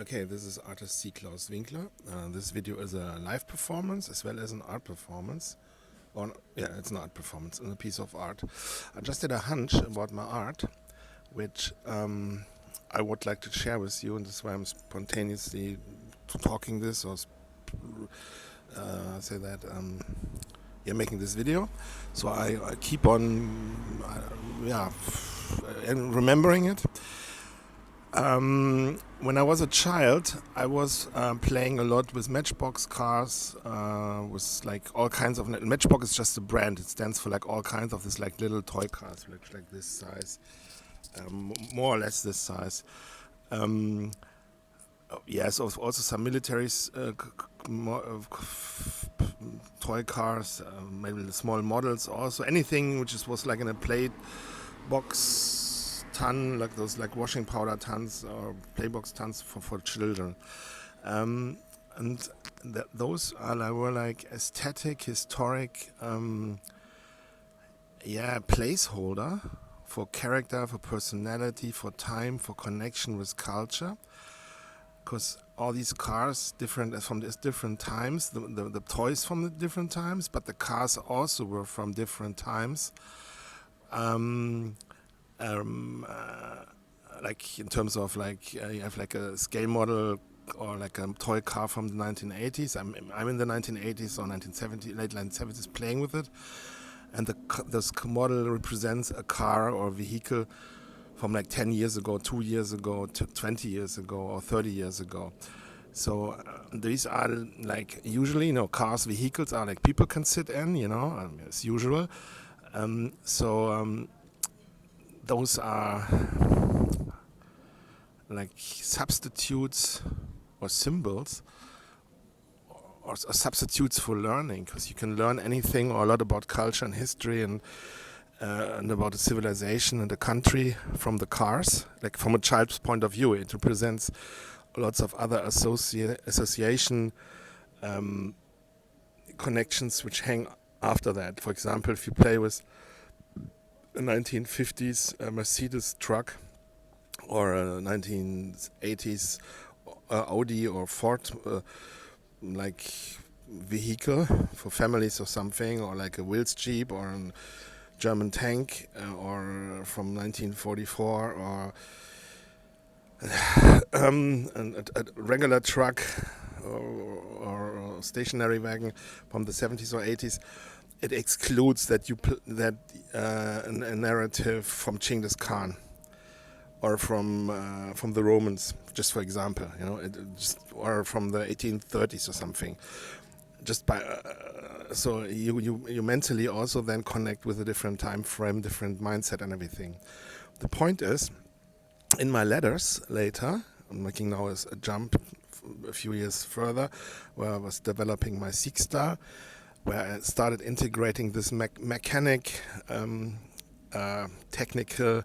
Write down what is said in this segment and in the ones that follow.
Okay, this is artist SEAK Claus Winkler. This video is a live performance as well as an art performance. It's an art performance and a piece of art. I just had a hunch about my art, which I would like to share with you, and that's why I'm spontaneously talking this or making this video. So I keep on, remembering it. When I was a child, I was playing a lot with Matchbox cars, with like all kinds of. Matchbox is just a brand. It stands for like all kinds of this like little toy cars, like this size, more or less this size. Yes, also some military toy cars, maybe the small models. Also anything which was like in a play box ton, like those like washing powder tons or playbox tons for children, and those were like aesthetic, historic, placeholder for character, for personality, for time, for connection with culture. Because all these cars different from different times, the toys from the different times, but the cars also were from different times. Like in terms of like you have like a scale model or like a toy car from the 1980s. I'm in the 1980s or 1970s, late 1970s playing with it, and this model represents a car or vehicle from like 10 years ago, 2 years ago, 20 years ago, or 30 years ago. So these are like usually, cars, vehicles are like people can sit in, as usual. Those are like substitutes or symbols or substitutes for learning, because you can learn anything or a lot about culture and history and about the civilization and the country from the cars. Like from a child's point of view, it represents lots of other association connections which hang after that. For example, if you play with a 1950s Mercedes truck or a 1980s Audi or Ford like vehicle for families or something, or like a Wills Jeep or a German tank or from 1944 or a regular truck or stationary wagon from the 70s or 80s, it excludes that a narrative from Genghis Khan or from the Romans, just for example, or from the 1830s or something. Just by so you mentally also then connect with a different time frame, different mindset, and everything. The point is, in my letters later, I'm making now a jump a few years further, where I was developing my SEAK style, where I started integrating this mechanic, technical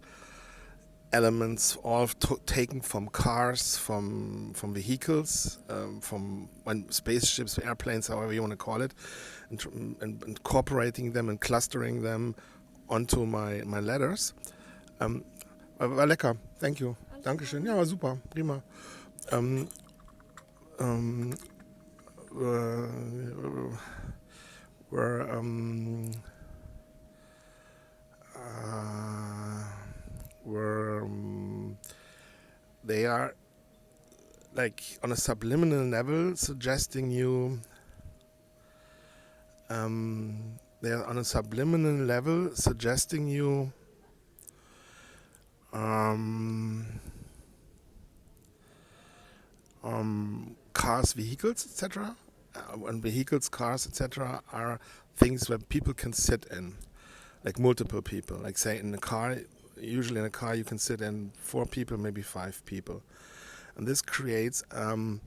elements, all taken from cars, from vehicles, from spaceships, airplanes, however you want to call it, and incorporating them and clustering them onto my letters. War lecker, thank you. Dankeschön. Ja, war super, prima. They are like on a subliminal level suggesting you. They are on a subliminal level suggesting you. Cars, vehicles, etc. And vehicles, cars, etc. are things where people can sit in, like multiple people. Like say in a car, usually in a car you can sit in 4 people, maybe 5 people. And this creates a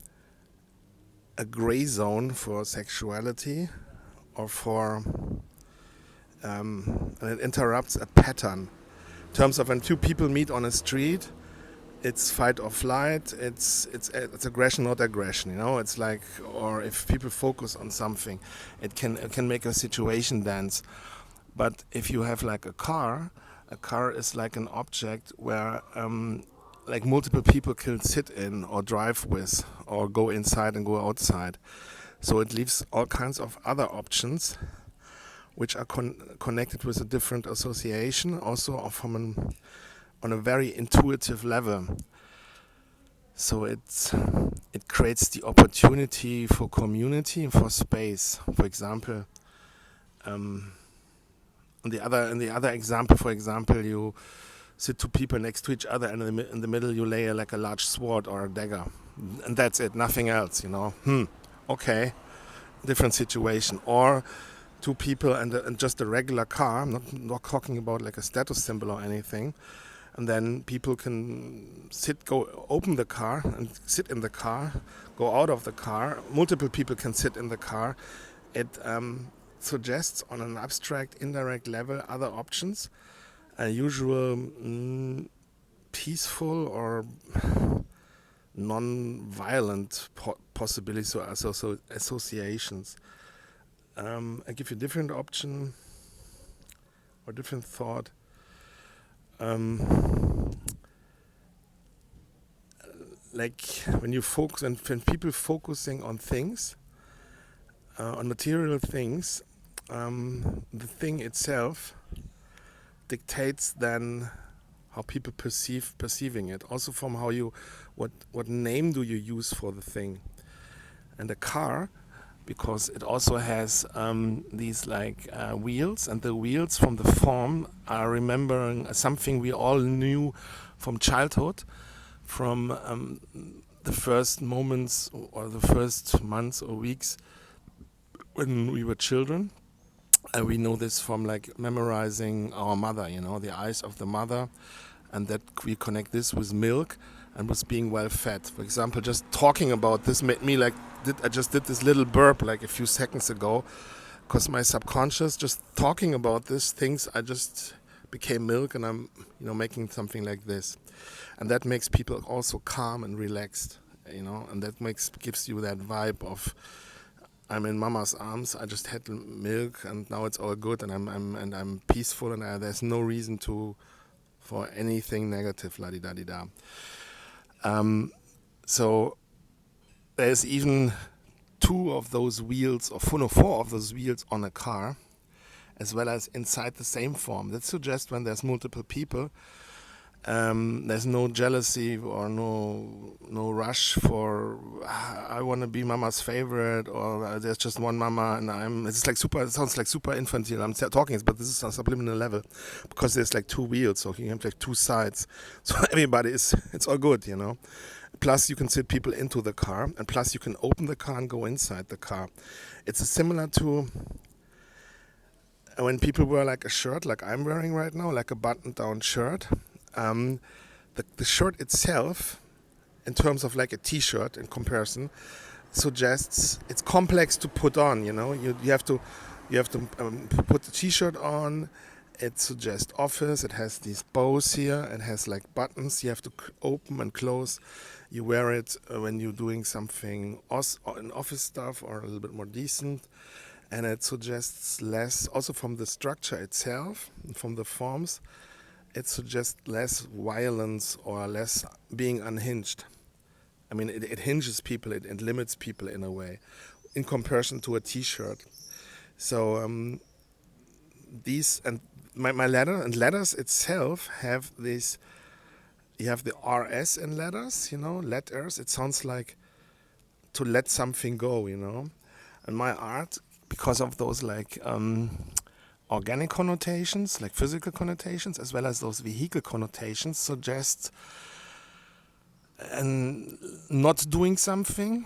gray zone for sexuality or for... and it interrupts a pattern. In terms of when 2 people meet on a street, it's fight or flight, it's aggression, not aggression, It's like, or if people focus on something, it can make a situation dance. But if you have like a car is like an object where like multiple people can sit in or drive with or go inside and go outside. So it leaves all kinds of other options which are connected with a different association, also on a very intuitive level. So it creates the opportunity for community and for space. For example, in the other example, for example, you sit two people next to each other, and in the middle you lay like a large sword or a dagger, and that's it, nothing else. Okay, different situation. Or two people and just a regular car. I'm not talking about like a status symbol or anything. And then people can open the car and sit in the car, go out of the car. Multiple people can sit in the car. It suggests on an abstract, indirect level other options, usual peaceful or non-violent possibilities or associations. I give you a different option or different thought. Like when people focusing on things, on material things, the thing itself dictates then how people perceiving it. Also from how what name do you use for the thing. And the car, because it also has these wheels, and the wheels from the form are remembering something we all knew from childhood, from the first moments or the first months or weeks when we were children. And we know this from memorizing our mother, the eyes of the mother, and that we connect this with milk and with being well fed. For example, just talking about this made me I just did this little burp a few seconds ago, because my subconscious, just talking about these things, I just became milk, and I'm making something like this, and that makes people also calm and relaxed, and that gives you that vibe of I'm in mama's arms. I just had milk, and now it's all good, and I'm peaceful, and there's no reason for anything negative. La di da di da. So there's even 2 of those wheels, or 4 of those wheels on a car, as well as inside the same form. That suggests when there's multiple people, there's no jealousy or no rush for I want to be mama's favorite, or there's just one mama and it sounds like super infantile. I'm talking, but this is on a subliminal level, because there's 2 wheels, so you have 2 sides. So everybody it's all good, Plus you can sit people into the car, and plus you can open the car and go inside the car. It's similar to when people wear a shirt like I'm wearing right now, like a button-down shirt. The shirt itself, in terms of a t-shirt in comparison, suggests it's complex to put on. You have to put the t-shirt on. It suggests office. It has these bows here. It has buttons. You have to open and close. You wear it when you're doing something in office stuff or a little bit more decent. And it suggests less, also from the structure itself, from the forms, it suggests less violence or less being unhinged. I mean, it hinges people, it limits people in a way, in comparison to a t-shirt. So these, and my letters itself have this, you have the RS in letters, letters. It sounds like to let something go, And my art, because of those organic connotations, physical connotations, as well as those vehicle connotations, suggests not doing something,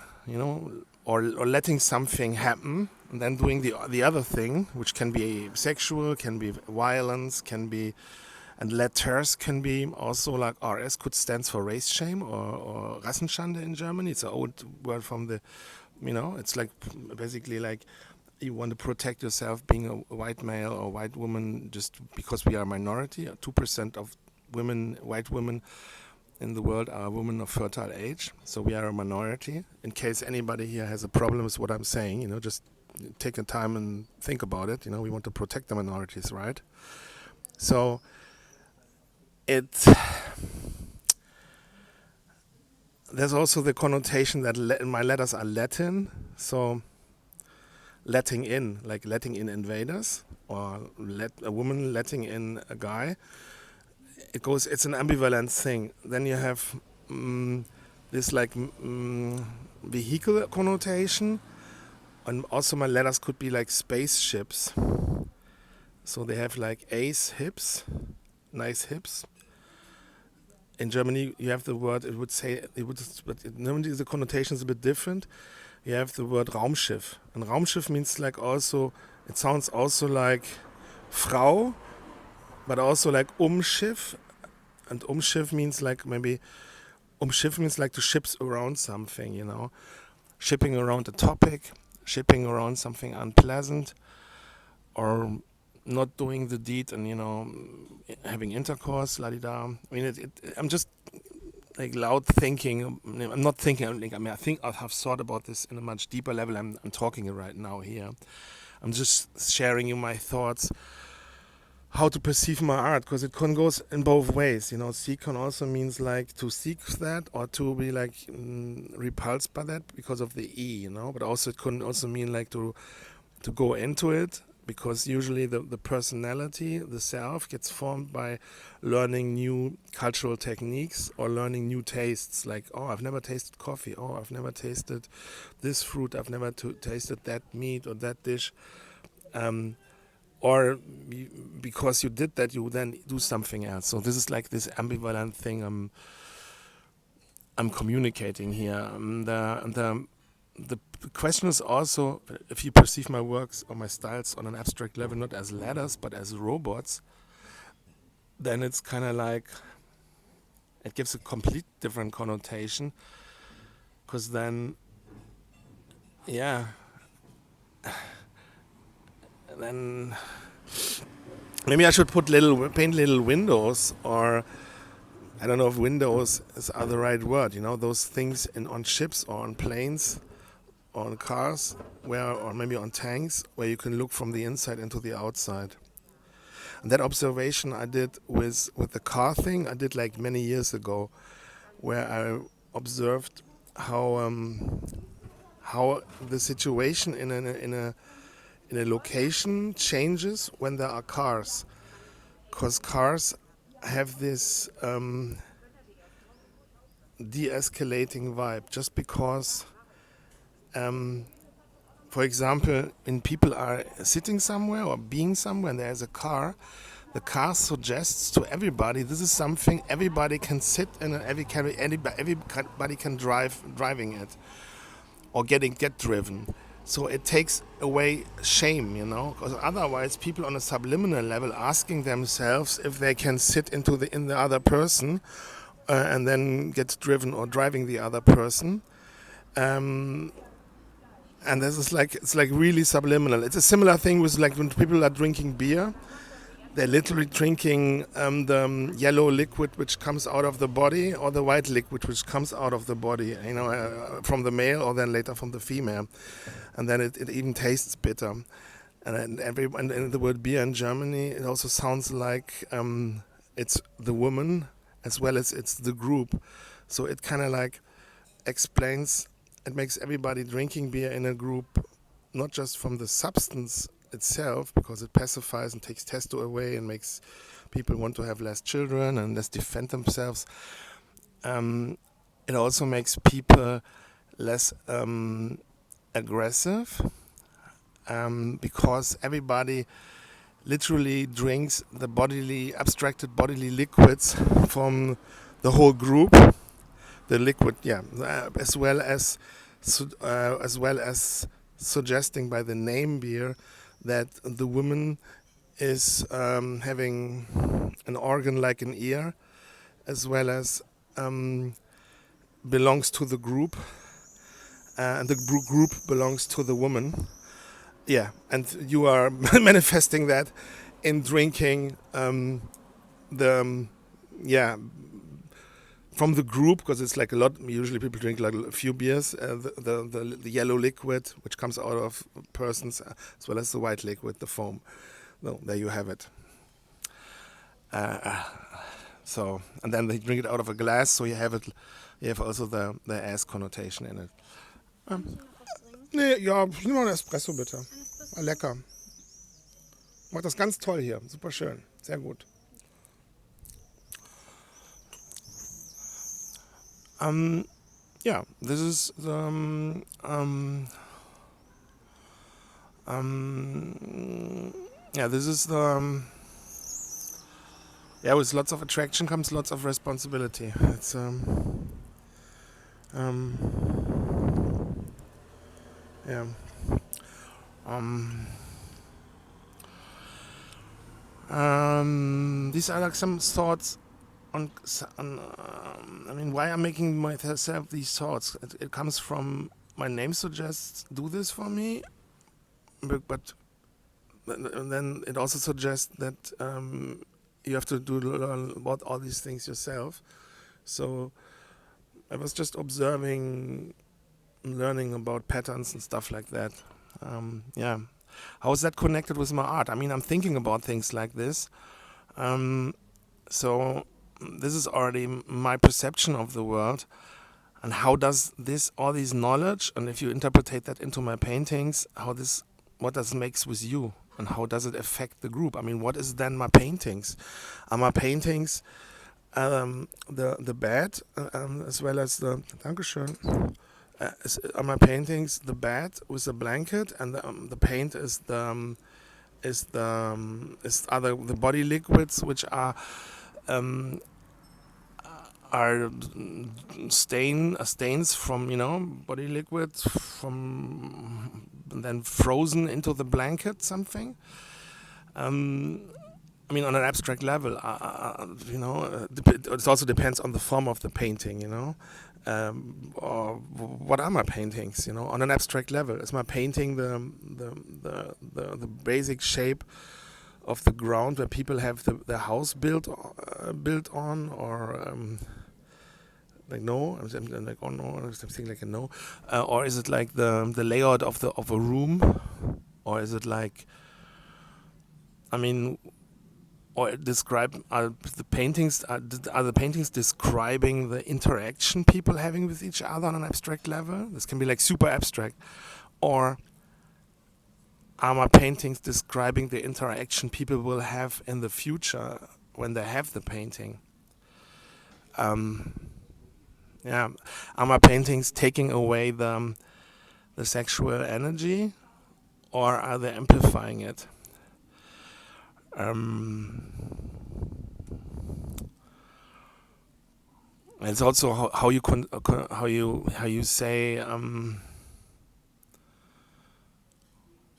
or letting something happen, and then doing the other thing, which can be sexual, can be violence, can be, and letters can be also RS could stand for race shame or Rassenschande in Germany. It's an old word from the, it's basically you want to protect yourself being a white male or white woman just because we are a minority. 2% of white women in the world are women of fertile age. So we are a minority. In case anybody here has a problem with what I'm saying, just take the time and think about it. We want to protect the minorities, right? So there's also the connotation that my letters are Latin, so letting in, like letting in invaders, or let a woman letting in a guy. It's an ambivalent thing. Then you have this like vehicle connotation, and also my letters could be like spaceships. So they have like ace hips, nice hips. In Germany, you have the word. But normally the connotation is a bit different. You have the word Raumschiff, and Raumschiff means like also. It sounds also like Frau, but also like Umschiff, and Umschiff means like maybe Umschiff means like to ships around something, shipping around a topic, shipping around something unpleasant, or not doing the deed and having intercourse, la di da. I mean, I'm just like loud thinking. I'm not thinking. I think I have thought about this in a much deeper level. I'm talking right now here. I'm just sharing you my thoughts. How to perceive my art, because it can go in both ways. Seek can also means like to seek that, or to be like repulsed by that because of the E, But also it can also mean like to go into it, because usually the personality, the self, gets formed by learning new cultural techniques or learning new tastes. Like, oh, I've never tasted coffee. Oh, I've never tasted this fruit. I've never tasted that meat or that dish. Or because you did that, you then do something else. So this is like this ambivalent thing I'm communicating here. The question is also, if you perceive my works or my styles on an abstract level, not as letters but as robots, then it's kind of like it gives a complete different connotation. Because then, then maybe I should paint little windows, or I don't know if windows are the right word. Those things on ships or on planes, or on cars, or maybe on tanks, where you can look from the inside into the outside. And that observation I did with the car thing, I did like many years ago, where I observed how the situation in a location changes when there are cars, because cars have this de-escalating vibe, just because. For example, when people are sitting somewhere or being somewhere and there's a car, the car suggests to everybody this is something everybody can sit in, and everybody can driving it, or get driven. So it takes away shame, because otherwise people on a subliminal level asking themselves if they can sit in the other person and then get driven or driving the other person. And this is it's like really subliminal. It's a similar thing with like when people are drinking beer, they're literally drinking the yellow liquid which comes out of the body, or the white liquid which comes out of the body, from the male or then later from the female, and then it even tastes bitter. And the word beer in Germany, it also sounds like it's the woman as well as it's the group. So it kind of like explains. It makes everybody drinking beer in a group, not just from the substance itself, because it pacifies and takes testo away and makes people want to have less children and less defend themselves. It also makes people less aggressive, because everybody literally drinks the abstracted bodily liquids from the whole group. The liquid, as well as suggesting by the name beer that the woman is having an organ like an ear, as well as belongs to the group, and the group belongs to the woman. Yeah, and you are manifesting that in drinking from the group, because it's like a lot. Usually people drink like a few beers. The yellow liquid, which comes out of persons, as well as the white liquid, the foam. No, there you have it. So, and then they drink it out of a glass, so you have it. you have also the ass connotation in it. Kann ich hier noch was trinken? Nee, ja, nimm mal einen Espresso bitte. Ein Espresso. Lecker. Macht das ganz toll hier. Super schön. Sehr gut. Yeah, this is the this is the with lots of attraction comes lots of responsibility. It's yeah. These are like some thoughts on I mean, why I'm making myself these thoughts. It comes from my name suggests do this for me, but then it also suggests that you have to learn about all these things yourself. So I was just observing, learning about patterns and stuff like that. Yeah. How is that connected with my art? I mean, I'm thinking about things like this. So this is already my perception of the world. And how does all these knowledge, and if you interpretate that into my paintings, what does it makes with you? And how does it affect the group? I mean, what is then my paintings? Are my paintings the bed, as well as the... Dankeschön. Are my paintings the bed with the blanket, and the paint is the body liquids, which are stains from body liquids from then frozen into the blanket something. I mean, on an abstract level, it also depends on the form of the painting, or what are my paintings, on an abstract level. Is my painting the basic shape of the ground where people have their house built on, or like no? I'm like, oh no, something like a no, or is it like the layout of a room, or is it like, I mean, or are the paintings describing the interaction people having with each other on an abstract level? This can be like super abstract, or are my paintings describing the interaction people will have in the future when they have the painting? Yeah, are my paintings taking away the sexual energy, or are they amplifying it? It's also how you say.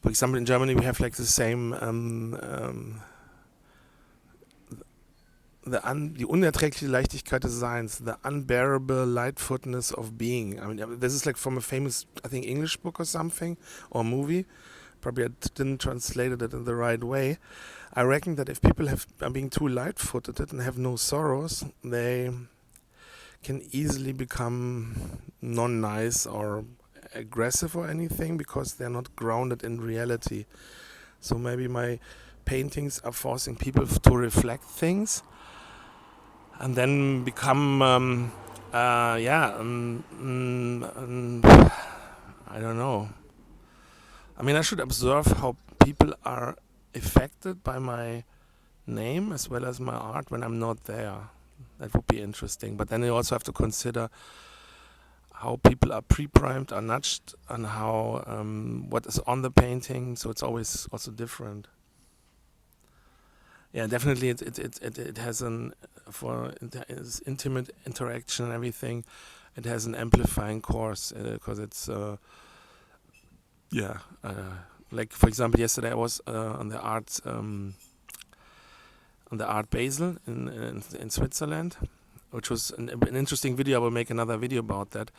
For example, in Germany we have like the same die unerträgliche Leichtigkeit des Seins, the unbearable lightfootness of being. I mean, this is like from a famous, I think, English book or something, or movie. Probably I didn't translate it in the right way. I reckon that if people are being too light-footed and have no sorrows, they can easily become non-nice or aggressive or anything, because they're not grounded in reality. So maybe my paintings are forcing people to reflect things and then become I don't know. I mean, I should observe how people are affected by my name as well as my art when I'm not there. That would be interesting. But then you also have to consider how people are pre-primed, are nudged, and how what is on the painting. So it's always also different. Yeah, definitely. It has intimate interaction and everything. It has an amplifying course because it's like, for example, yesterday I was on the Art Basel in Switzerland, which was an interesting video. I will make another video about that.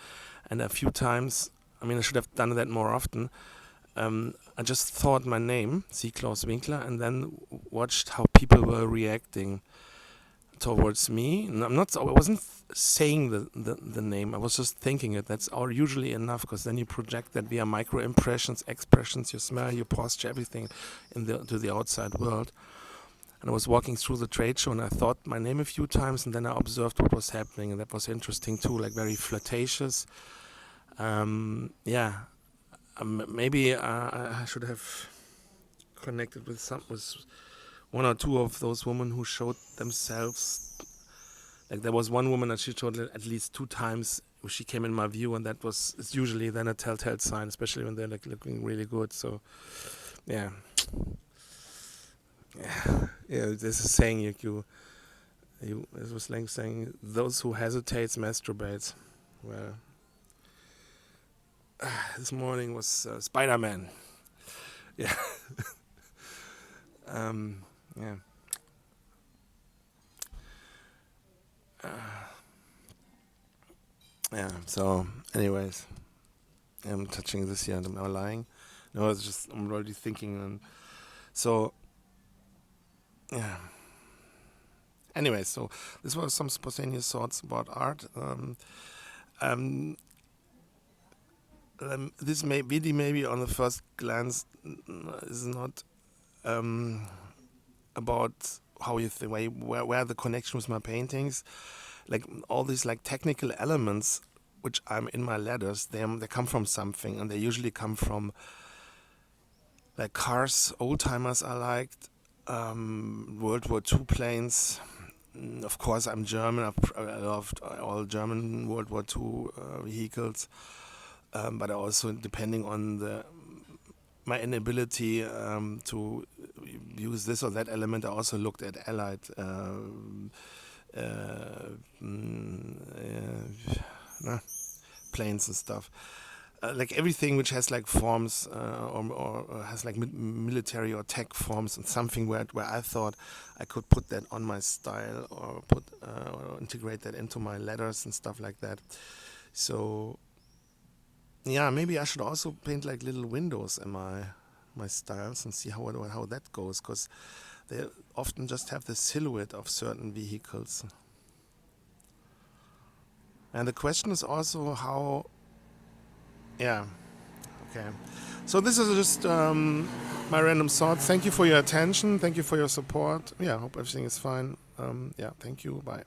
And a few times, I mean, I should have done that more often. I just thought my name, SEAK Claus Winkler, and then watched how people were reacting towards me. And I wasn't saying the name. I was just thinking it. That's usually enough, because then you project that via micro impressions, expressions, your smell, your posture, everything to the outside world. and I was walking through the trade show, and I thought my name a few times, and then I observed what was happening, and that was interesting too, like very flirtatious. Maybe I should have connected with one or two of those women who showed themselves. Like there was one woman that she showed at least 2 times. She came in my view, and it's usually then a telltale sign, especially when they're like looking really good. So, yeah. This is saying it was like saying those who hesitates masturbates. Well, this morning was Spider-Man. Yeah. Yeah. Yeah. So, anyways, I'm touching this here, and I'm lying. No, I'm already thinking, and so. Yeah. Anyway, so this was some spontaneous thoughts about art. This maybe on the first glance is not about how you think where the connection with my paintings, like all these like technical elements which I'm in my letters. They come from something, and they usually come from like cars, old timers I liked. World War II planes. Of course, I'm German. I loved all German World War II vehicles. But also, depending on my inability to use this or that element, I also looked at Allied planes and stuff. Like everything which has like forms or has like military or tech forms, and something where I thought I could put that on my style or or integrate that into my letters and stuff like that. So yeah, maybe I should also paint like little windows in my styles and see how that goes, because they often just have the silhouette of certain vehicles. And the question is also how. Yeah. Okay. So this is just my random thoughts. Thank you for your attention. Thank you for your support. Yeah, I hope everything is fine. Yeah, thank you. Bye.